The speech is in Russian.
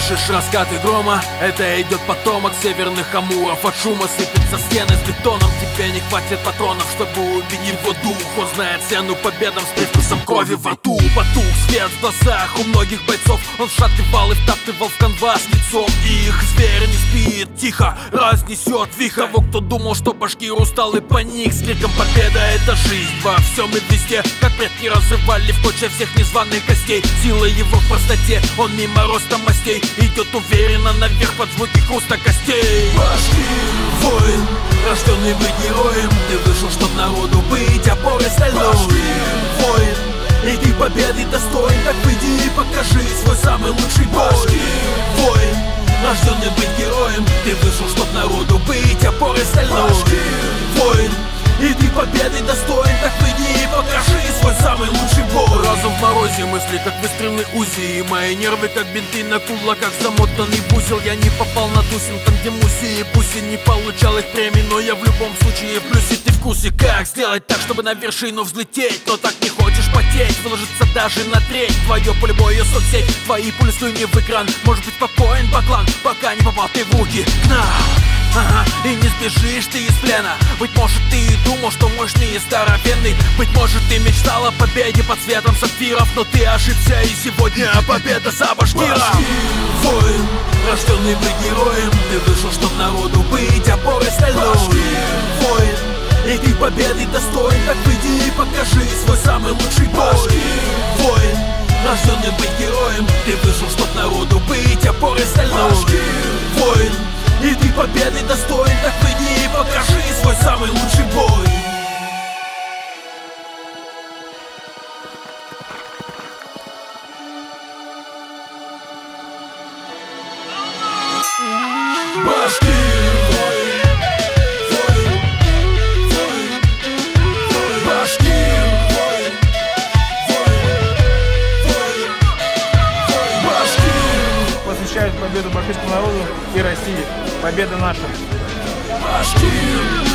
Слышишь раскаты грома? Это идет потомок северных амуров. От шума сыпятся стены с бетоном. Тебе не хватит патронов, чтобы убить его дух. Он знает цену победам с привкусом крови во рту. Потух свет в глазах у многих бойцов. Он вшатывал и втаптывал в канвас лицом их. Зверь не спит, тихо разнесет вихрь того, кто думал, что башкир устал и паник. С криком победа — это жизнь во всем и везде. Как предки разрывали в клочья всех незваных гостей. Сила его в простоте, он мимо роста мастей идет уверенно наверх под звуки хруста костей. Башкир, воин, рожденный быть героем. Ты вышел, чтоб народу быть опорой стальной. Башкир, воин, и ты победы достоин. Так выйди и покажи свой самый лучший бой. Башкир, воин, рожденный быть героем. Ты вышел, чтоб народу быть опорой стальной. Башкир, воин, и ты победы достоин. Так выйди и покажи свой самый лучший бой. Разум в морозе, мысли как выстрелы УЗИ. И мои нервы как бинты на кулаках, замотанный в узел. Я не попал на тусин, там где муси. И пусть и не получал их премий, но я в любом случае в плюсе. Ты в курсе, как сделать так, чтобы на вершину взлететь. Но так не хочешь потеть, выложиться даже на треть. Твое поле боя соцсеть, твои пули слюни в экран. Может быть спокоен баклан, пока не попал ты в руки КНА. Ага, и не сбежишь ты из плена. Быть может, ты и думал, что мощный и здоровенный. Быть может, ты мечтал о победе под светом сапфиров. Но ты ошибся, и сегодня победа за башкира. Башкир, воин, рожденный быть героем. Ты вышел, чтоб народу быть опорой стальной. Башкир, воин, и ты победы достоин. Так выйди и покажи свой самый лучший бой. Башкир, воин, рожденный быть героем. Ты вышел, чтоб народу быть опорой стальной. Башкир, воин, и ты победы достоин. Так выйди и покажи свой самый лучший бой. Башкир, воин, воин, воин, воин. Башкир, воин, воин, воин, воин. Башкир. Посвящает победу башкирскому народу и России. Победа наша. Башкир.